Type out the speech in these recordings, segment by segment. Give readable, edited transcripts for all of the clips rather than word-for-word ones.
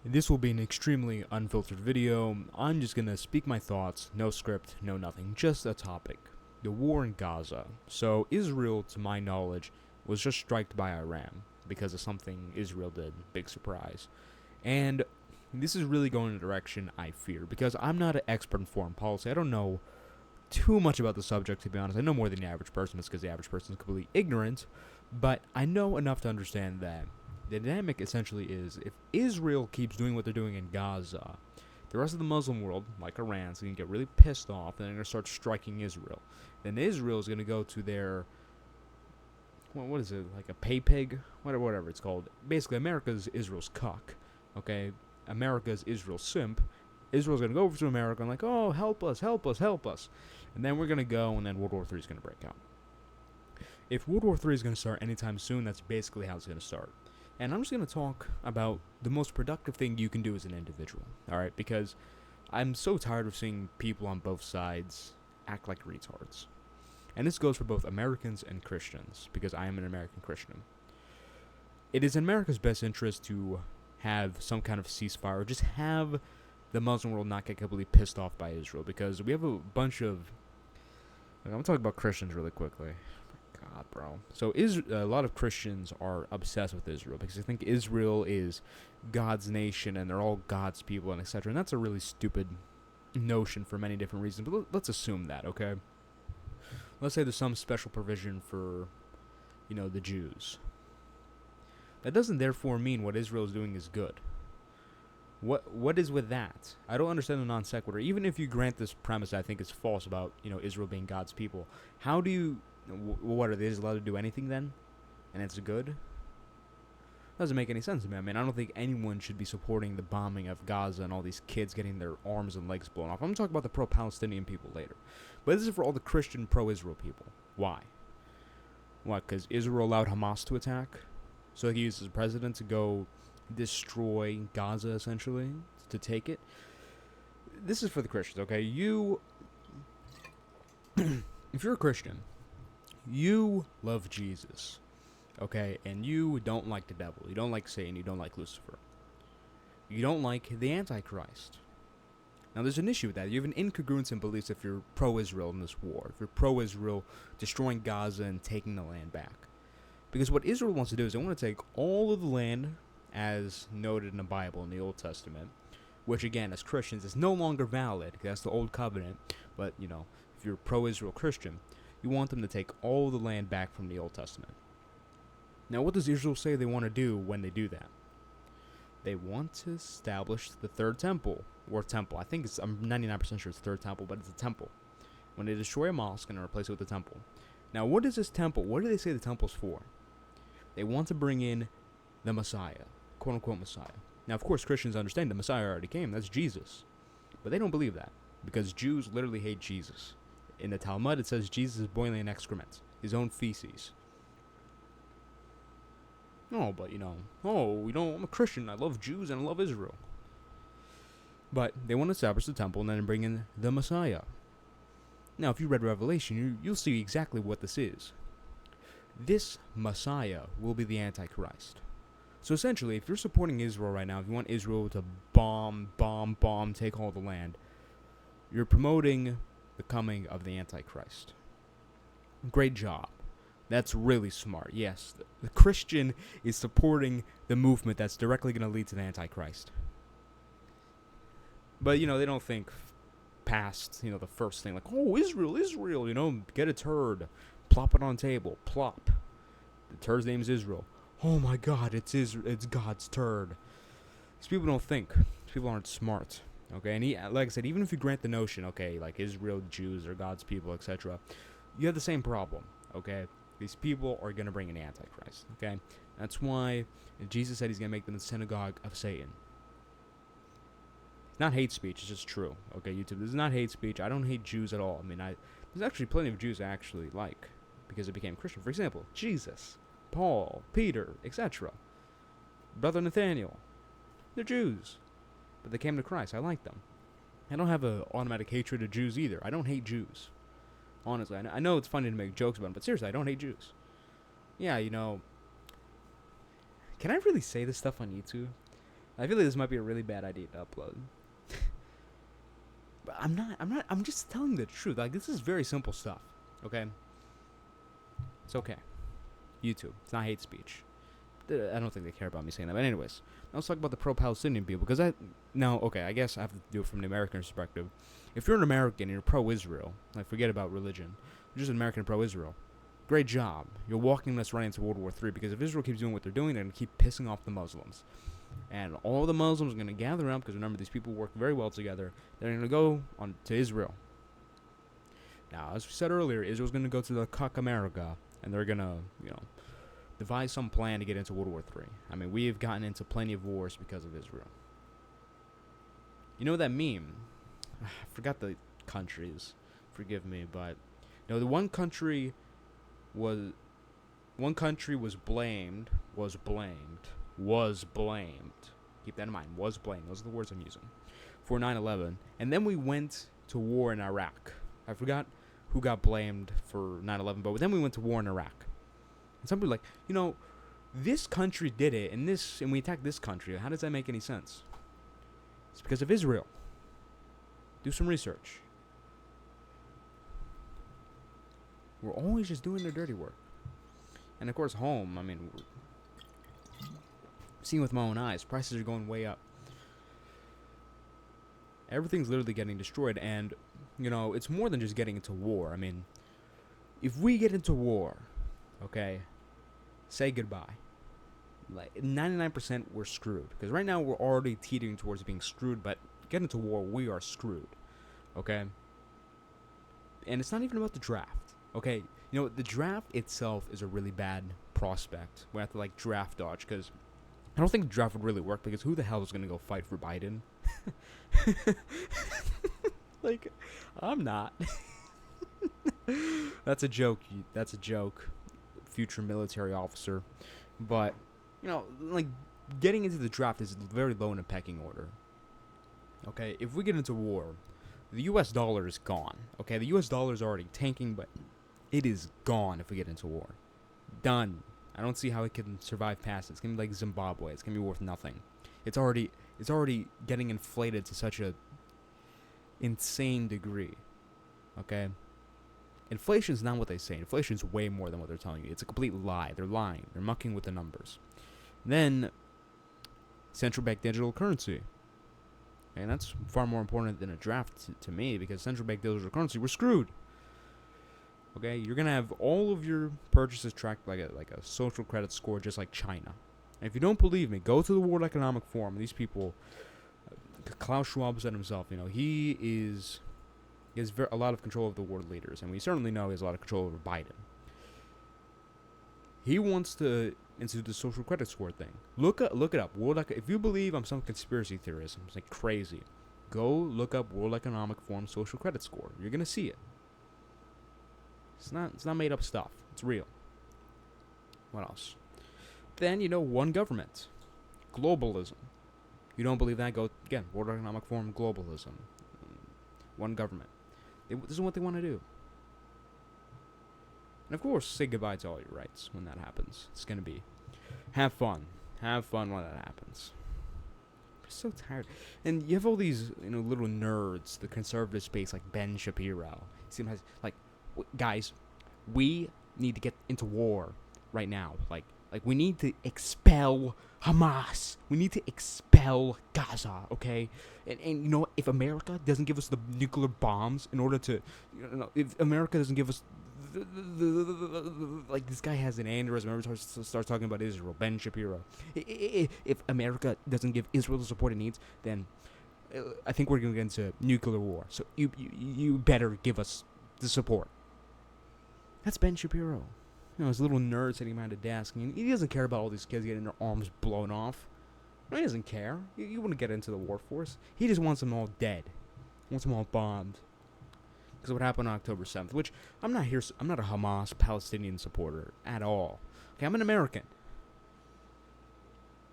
This will be an extremely unfiltered video. I'm just gonna speak my thoughts, no script, no nothing, just a topic. The war in Gaza. So Israel, to my knowledge, was just striked by Iran because of something Israel did. Big surprise. And this is really going in a direction I fear because I'm not an expert in foreign policy. I don't know too much about the subject, to be honest. I know more than the average person. It's because the average person is completely ignorant. But I know enough to understand that the dynamic essentially is if Israel keeps doing what they're doing in Gaza, the rest of the Muslim world, like Iran, is going to get really pissed off and they're going to start striking Israel. Then Israel is going to go to their, well, what is it, like a pay pig? Whatever it's called. Basically, America's Israel's cuck. Okay? America's Israel's simp. Israel's going to go over to America and like, oh, help us, help us, help us. And then we're going to go and then World War III is going to break out. If World War III is going to start anytime soon, that's basically how it's going to start. And I'm just going to talk about the most productive thing you can do as an individual, alright? Because I'm so tired of seeing people on both sides act like retards. And this goes for both Americans and Christians, because I am an American Christian. It is in America's best interest to have some kind of ceasefire, or just have the Muslim world not get completely pissed off by Israel, because we have a bunch of... I'm going to talk about Christians really quickly. God, bro. So a lot of Christians are obsessed with Israel because they think Israel is God's nation and they're all God's people and etc. And that's a really stupid notion for many different reasons. But let's assume that, okay? Let's say there's some special provision for, the Jews. That doesn't therefore mean what Israel is doing is good. What is with that? I don't understand the non sequitur. Even if you grant this premise, I think it's false about Israel being God's people. How do you? What, are they just allowed to do anything then? And it's good? Doesn't make any sense to me. I mean, I don't think anyone should be supporting the bombing of Gaza and all these kids getting their arms and legs blown off. I'm going to talk about the pro-Palestinian people later. But this is for all the Christian pro-Israel people. Why? What, because Israel allowed Hamas to attack? So he used his president to go destroy Gaza, essentially, to take it? This is for the Christians, okay? If you're a Christian, you love Jesus, okay? And you don't like the devil. You don't like Satan. You don't like Lucifer. You don't like the Antichrist. Now, there's an issue with that. You have an incongruence in beliefs if you're pro-Israel in this war. If you're pro-Israel destroying Gaza and taking the land back. Because what Israel wants to do is they want to take all of the land, as noted in the Bible in the Old Testament, which, again, as Christians, is no longer valid, because that's the Old Covenant. But, if you're a pro-Israel Christian, you want them to take all the land back from the Old Testament. Now, what does Israel say they want to do when they do that? They want to establish the third temple, or temple. I'm 99% sure it's the third temple, but it's a temple. When they destroy a mosque and replace it with a temple. Now, what is this temple? What do they say the temple's for? They want to bring in the Messiah, quote-unquote Messiah. Now, of course, Christians understand the Messiah already came. That's Jesus. But they don't believe that, because Jews literally hate Jesus. In the Talmud, it says Jesus is boiling excrement, his own feces. No, but I'm a Christian. I love Jews and I love Israel. But they want to establish the temple and then bring in the Messiah. Now, if you read Revelation, you'll see exactly what this is. This Messiah will be the Antichrist. So essentially, if you're supporting Israel right now, if you want Israel to bomb, take all the land, you're promoting the coming of the Antichrist. Great job. That's really smart. Yes, the Christian is supporting the movement that's directly going to lead to the Antichrist. But, they don't think past, the first thing, like, oh, Israel, get a turd, plop it on table, plop. The turd's name is Israel. Oh my God, it's God's turd. These people don't think. These people aren't smart. Okay, and like I said, even if you grant the notion, okay, like Israel, Jews are God's people, etc., you have the same problem, okay? These people are going to bring an Antichrist, okay? That's why Jesus said he's going to make them the synagogue of Satan. It's not hate speech, it's just true, okay, YouTube? This is not hate speech. I don't hate Jews at all. I mean, there's actually plenty of Jews I actually like because they became Christian. For example, Jesus, Paul, Peter, etc. Brother Nathaniel. They're Jews. But they came to Christ. I like them. I don't have an automatic hatred of Jews either. I don't hate Jews. Honestly, I know it's funny to make jokes about them, but seriously, I don't hate Jews. Yeah, can I really say this stuff on YouTube? I feel like this might be a really bad idea to upload. But I'm just telling the truth. Like, this is very simple stuff, okay? It's okay. YouTube. It's not hate speech. I don't think they care about me saying that. But anyways, let's talk about the pro-Palestinian people. Because I guess I have to do it from the American perspective. If you're an American and you're pro-Israel, like, forget about religion. You're just an American pro-Israel. Great job. You're walking us right into World War III. Because if Israel keeps doing what they're doing, they're going to keep pissing off the Muslims. And all the Muslims are going to gather up, because remember, these people work very well together. They're going to go on to Israel. Now, as we said earlier, Israel's going to go to the cuck America, and they're going to, devise some plan to get into World War III. I mean, we have gotten into plenty of wars because of Israel. You know that meme? I forgot the countries. Forgive me, but the one country was blamed. Keep that in mind. Was blamed. Those are the words I'm using. For 9/11. And then we went to war in Iraq. I forgot who got blamed for 9/11, but then we went to war in Iraq. And some people are like, this country did it, and we attacked this country. How does that make any sense? It's because of Israel. Do some research. We're always just doing their dirty work. And of course, home, I mean, seeing with my own eyes, prices are going way up. Everything's literally getting destroyed, and, it's more than just getting into war. I mean, if we get into war, okay, say goodbye. Like, 99% we're screwed. Because right now we're already teetering towards being screwed, but get into war, we are screwed. Okay? And it's not even about the draft. Okay? The draft itself is a really bad prospect. We have to, draft dodge, because I don't think the draft would really work, because who the hell is going to go fight for Biden? I'm not. That's a joke. That's a joke. Future military officer. But, getting into the draft is very low in a pecking order. Okay, if we get into war, the US dollar is gone. Okay, the US dollar is already tanking, but it is gone if we get into war. Done. I don't see how it can survive past it. It's gonna be like Zimbabwe. It's gonna be worth nothing. It's already getting inflated to such a insane degree. Okay? Inflation's not what they say. Inflation's way more than what they're telling you. It's a complete lie. They're lying. They're mucking with the numbers. Then, central bank digital currency. And that's far more important than a draft to me, because central bank digital currency, we're screwed. Okay, you're gonna have all of your purchases tracked like a social credit score, just like China. And if you don't believe me, go to the World Economic Forum. These people, Klaus Schwab said himself, he has a lot of control of the world leaders, and we certainly know he has a lot of control over Biden. He wants to institute the social credit score thing. Look it up. If you believe I'm some conspiracy theorist, I'm like crazy, go look up World Economic Forum social credit score. You're gonna see it. It's not made up stuff. It's real. What else? Then, one government. Globalism. You don't believe that? Go, again, World Economic Forum, globalism. One government. This is what they want to do. And of course, say goodbye to all your rights when that happens. It's going to be, have fun. Have fun when that happens. I'm so tired. And you have all these, little nerds, the conservative space, like Ben Shapiro. Guys, we need to get into war right now. We need to expel Hamas. We need to expel Gaza, okay? And if America doesn't give us the nuclear bombs in order to, if America doesn't give us, this guy has an aneurysm every time he starts talking about Israel, Ben Shapiro. If America doesn't give Israel the support it needs, then I think we're going to get into nuclear war. So you better give us the support. That's Ben Shapiro. His little nerd sitting behind a desk. He doesn't care about all these kids getting their arms blown off. No, he doesn't care. He wouldn't get into the workforce. He just wants them all dead. He wants them all bombed. Because what happened on October 7th, which I'm not a Hamas Palestinian supporter at all. Okay, I'm an American.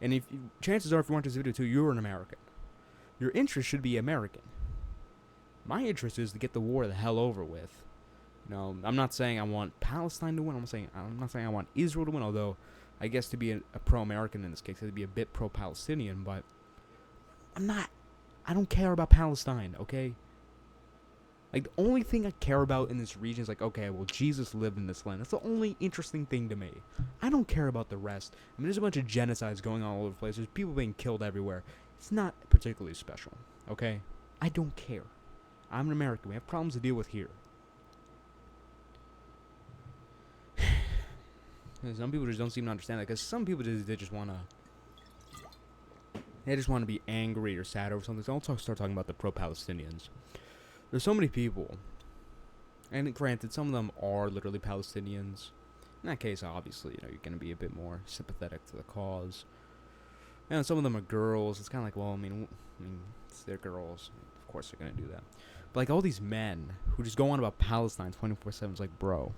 And chances are, if you watch this video too, you're an American. Your interest should be American. My interest is to get the war the hell over with. I'm not saying I want Palestine to win. I'm not saying I want Israel to win, although I guess to be a pro-American in this case, to be a bit pro-Palestinian, but I don't care about Palestine, okay? Like, the only thing I care about in this region is like, okay, well, Jesus lived in this land. That's the only interesting thing to me. I don't care about the rest. I mean, there's a bunch of genocides going on all over the place. There's people being killed everywhere. It's not particularly special, okay? I don't care. I'm an American. We have problems to deal with here. Some people just don't seem to understand that, because some people they just want to be angry or sad over something. So I'll start talking about the pro-Palestinians. There's so many people, and granted, some of them are literally Palestinians. In that case, obviously, you're going to be a bit more sympathetic to the cause. And some of them are girls. It's kind of like, well, I mean, it's their girls. Of course they're going to do that. But, like, all these men who just go on about Palestine 24/7, it's like, bro,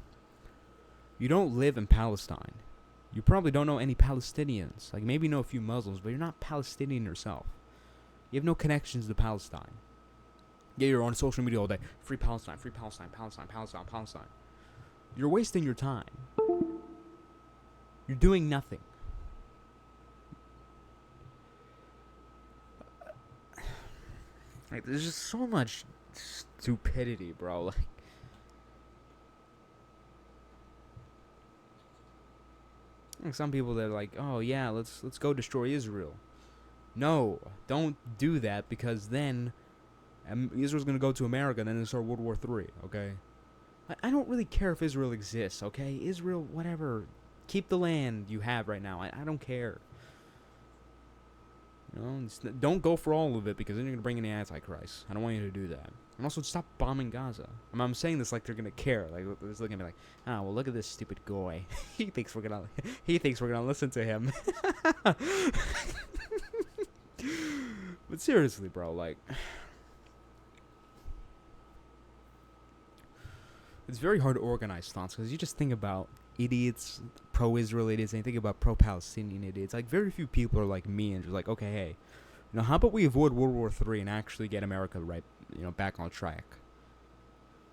you don't live in Palestine. You probably don't know any Palestinians. Like, maybe you know a few Muslims, but you're not Palestinian yourself. You have no connections to Palestine. Yeah, you're on social media all day. Free Palestine, free Palestine, Palestine, Palestine, Palestine. You're wasting your time. You're doing nothing. Like, there's just so much stupidity, bro. Like some people, they're like, oh yeah, let's go destroy Israel. No, don't do that, because then Israel's going to go to America and then start World War III, okay? I don't really care if Israel exists, okay? Israel, whatever. Keep the land you have right now. I don't care. You know, don't go for all of it, because then you're going to bring in the Antichrist. I don't want you to do that. And also, stop bombing Gaza. I'm saying this like they're going to care. Like, they're looking at me like, oh, well, look at this stupid guy. he thinks we're going to listen to him. But seriously, bro, like, it's very hard to organize thoughts, because you just think about idiots, pro-Israel idiots, and you think about pro-Palestinian idiots. Like, very few people are like me and just like, okay, hey, you know, how about we avoid World War III and actually get America right, you know, back on track?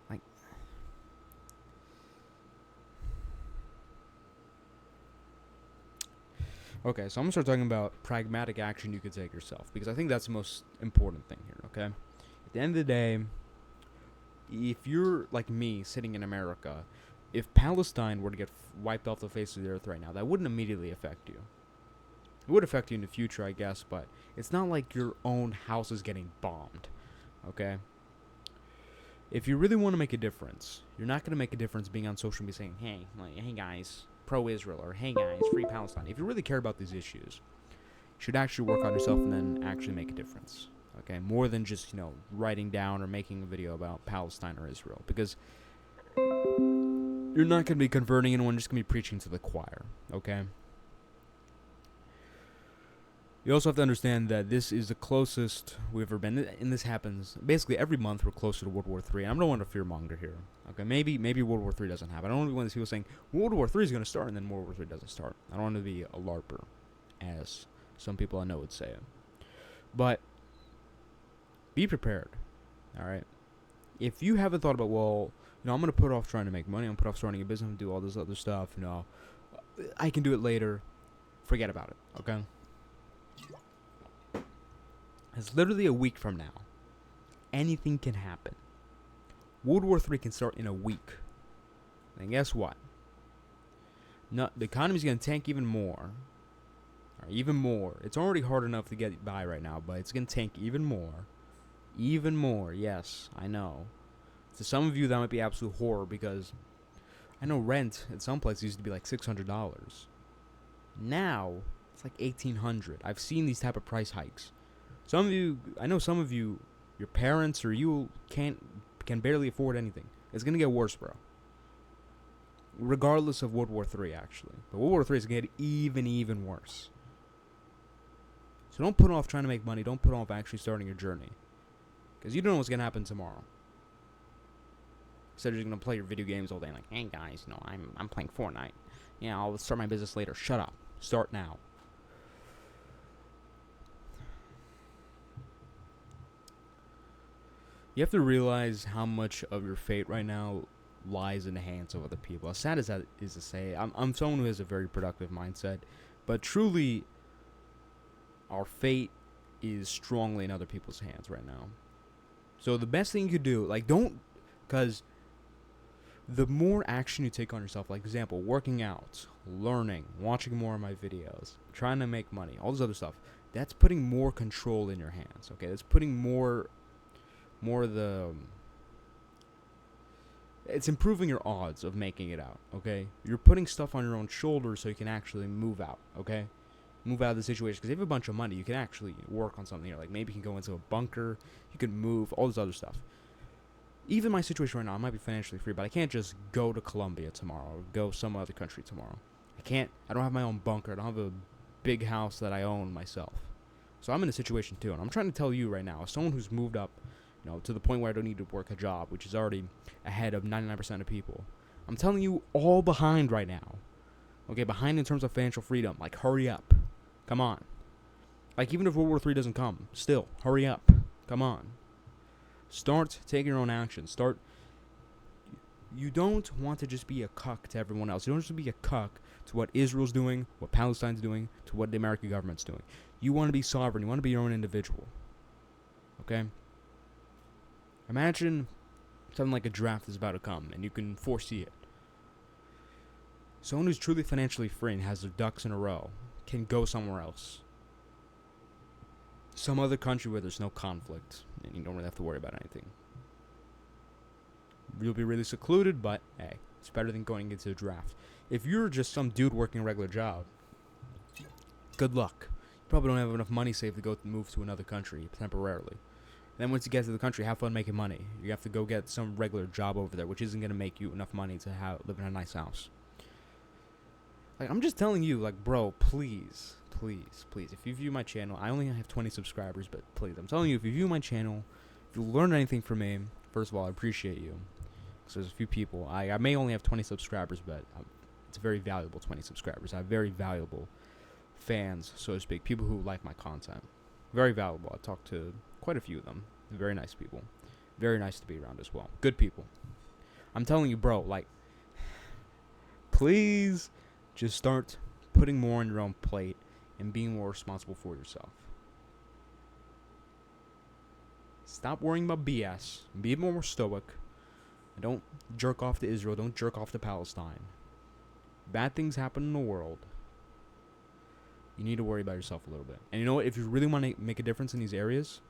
Like, okay, so I'm gonna start talking about pragmatic action you could take yourself, because I think that's the most important thing here, okay? At the end of the day, if you're like me, sitting in America, if Palestine were to get wiped off the face of the earth right now, that wouldn't immediately affect you. It would affect you in the future, I guess, but it's not like your own house is getting bombed, okay? If you really want to make a difference, you're not going to make a difference being on social media saying, hey, hey guys, pro-Israel, or hey guys, free Palestine. If you really care about these issues, you should actually work on yourself and then actually make a difference, okay? More than just, you know, writing down or making a video about Palestine or Israel, because you're not going to be converting anyone, just going to be preaching to the choir, okay? You also have to understand that this is the closest we've ever been, and this happens basically every month. We're closer to World War III. And I don't want to fearmonger here, okay? Maybe World War III doesn't happen. I don't want to be one of these people saying World War III is going to start and then World War III doesn't start. I don't want to be a LARPer, as some people I know would say it. But be prepared, all right? If you haven't thought about, well, you know, I'm going to put off trying to make money, I'm going to put off starting a business, and do all this other stuff, you know, I can do it later, forget about it, okay? It's literally a week from now. Anything can happen. World War III can start in a week. And guess what? No, the economy's going to tank even more. Even more. It's already hard enough to get by right now, but it's going to tank even more. Even more, yes, I know. To some of you, that might be absolute horror, because I know rent at some places used to be like $600. Now, it's like $1,800. I've seen these type of price hikes. Some of you, I know some of you, your parents or you can barely afford anything. It's going to get worse, bro. Regardless of World War III, actually. But World War III is going to get even worse. So don't put off trying to make money. Don't put off actually starting your journey. Because you don't know what's going to happen tomorrow. Instead of just going to play your video games all day like, hey guys, no, I'm playing Fortnite. Yeah, I'll start my business later. Shut up. Start now. You have to realize how much of your fate right now lies in the hands of other people. As sad as that is to say, I'm someone who has a very productive mindset, but truly, our fate is strongly in other people's hands right now. So the best thing you could do, like, don't, because the more action you take on yourself, like example, working out, learning, watching more of my videos, trying to make money, all this other stuff, that's putting more control in your hands, okay? That's putting more of the, it's improving your odds of making it out, okay? You're putting stuff on your own shoulders so you can actually move out, okay? Move out of the situation, because if you have a bunch of money, you can actually work on something here. Like, maybe you can go into a bunker, you can move, all this other stuff. Even my situation right now, I might be financially free, but I can't just go to Colombia tomorrow or go some other country tomorrow. I don't have my own bunker. I don't have a big house that I own myself. So I'm in a situation too, and I'm trying to tell you right now, as someone who's moved up, to the point where I don't need to work a job, which is already ahead of 99% of people. I'm telling you, all behind right now. Okay, behind in terms of financial freedom. Like, hurry up. Come on. Like, even if World War III doesn't come, still, hurry up. Come on. Start taking your own action. You don't want to just be a cuck to everyone else. You don't just be a cuck to what Israel's doing, what Palestine's doing, to what the American government's doing. You want to be sovereign. You want to be your own individual. Okay? Imagine something like a draft is about to come, and you can foresee it. Someone who's truly financially free and has their ducks in a row can go somewhere else. Some other country where there's no conflict, and you don't really have to worry about anything. You'll be really secluded, but hey, it's better than going into a draft. If you're just some dude working a regular job, good luck. You probably don't have enough money saved to go move to another country temporarily. Then once you get to the country, have fun making money. You have to go get some regular job over there, which isn't going to make you enough money to live in a nice house. Like, I'm just telling you, like, bro, please, if you view my channel, I only have 20 subscribers, but please, I'm telling you, if you view my channel, if you learn anything from me, first of all, I appreciate you. Because there's a few people, I may only have 20 subscribers, but it's very valuable 20 subscribers. I have very valuable fans, so to speak, people who like my content. Very valuable. I talked to quite a few of them. Very nice people. Very nice to be around as well. Good people. I'm telling you, bro, like, please just start putting more on your own plate and being more responsible for yourself. Stop worrying about BS. Be a bit more stoic. And don't jerk off to Israel. Don't jerk off to Palestine. Bad things happen in the world. You need to worry about yourself a little bit. And you know what? If you really want to make a difference in these areas,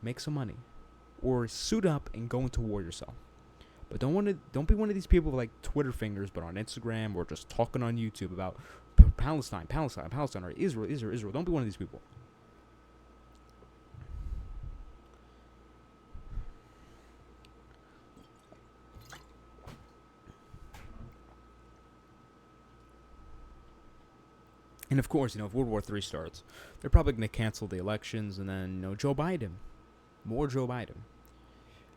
make some money. Or suit up and go into war yourself. But don't be one of these people with, like, Twitter fingers, but on Instagram or just talking on YouTube about Palestine, or Israel. Don't be one of these people. And of course, if World War III starts, they're probably going to cancel the elections, and then, Joe Biden. More Joe Biden.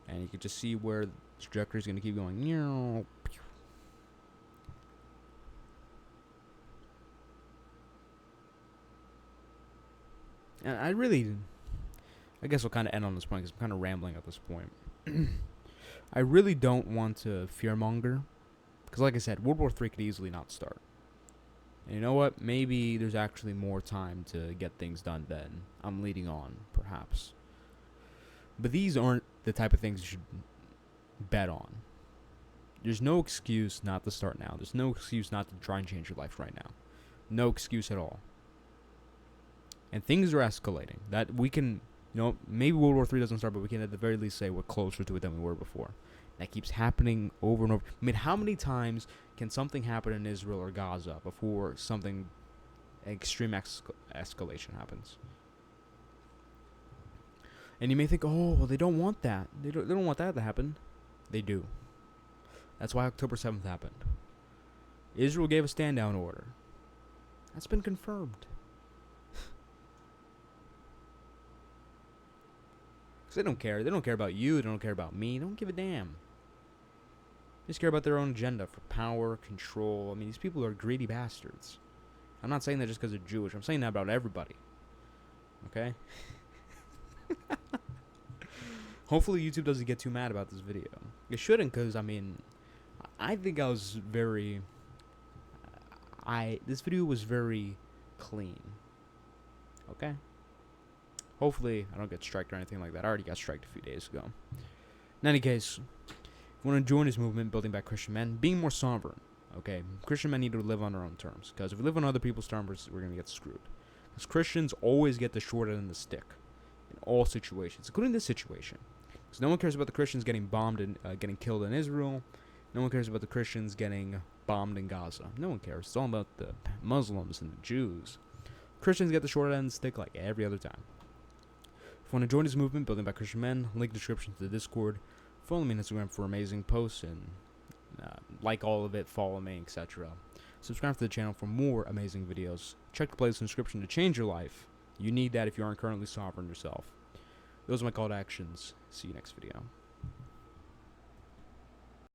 And you can just see where the trajectory is going to keep going. And I guess we'll kind of end on this point because I'm kind of rambling at this point. I really don't want to fearmonger. Because like I said, World War III could easily not start. And you know what? Maybe there's actually more time to get things done then. I'm leading on, perhaps. But these aren't the type of things you should bet on. There's no excuse not to start now. There's no excuse not to try and change your life right now. No excuse at all. And things are escalating. That we can, maybe World War III doesn't start, but we can at the very least say we're closer to it than we were before. That keeps happening over and over. I mean, how many times can something happen in Israel or Gaza before something extreme escalation happens? And you may think, oh, well, they don't want that. They don't want that to happen. They do. That's why October 7th happened. Israel gave a stand-down order. That's been confirmed. Because they don't care. They don't care about you. They don't care about me. They don't give a damn. They just care about their own agenda for power, control. I mean, these people are greedy bastards. I'm not saying that just because they're Jewish. I'm saying that about everybody. Okay? Hopefully YouTube doesn't get too mad about this video. It shouldn't, because, I mean, I think I was very... this video was very clean. Okay? Hopefully, I don't get striked or anything like that. I already got striked a few days ago. In any case, if you want to join this movement, building back Christian men, being more sovereign, okay? Christian men need to live on their own terms, because if we live on other people's terms, we're going to get screwed. Because Christians always get the short end of the stick in all situations, including this situation. Because no one cares about the Christians getting bombed and getting killed in Israel. No one cares about the Christians getting bombed in Gaza. No one cares. It's all about the Muslims and the Jews. Christians get the short end of the stick like every other time. If you want to join this movement, building by Christian men, link description to the Discord. Follow me on Instagram for amazing posts and like all of it, follow me, etc. Subscribe to the channel for more amazing videos. Check the playlist description to change your life. You need that if you aren't currently sovereign yourself. Those are my call to actions. See you next video.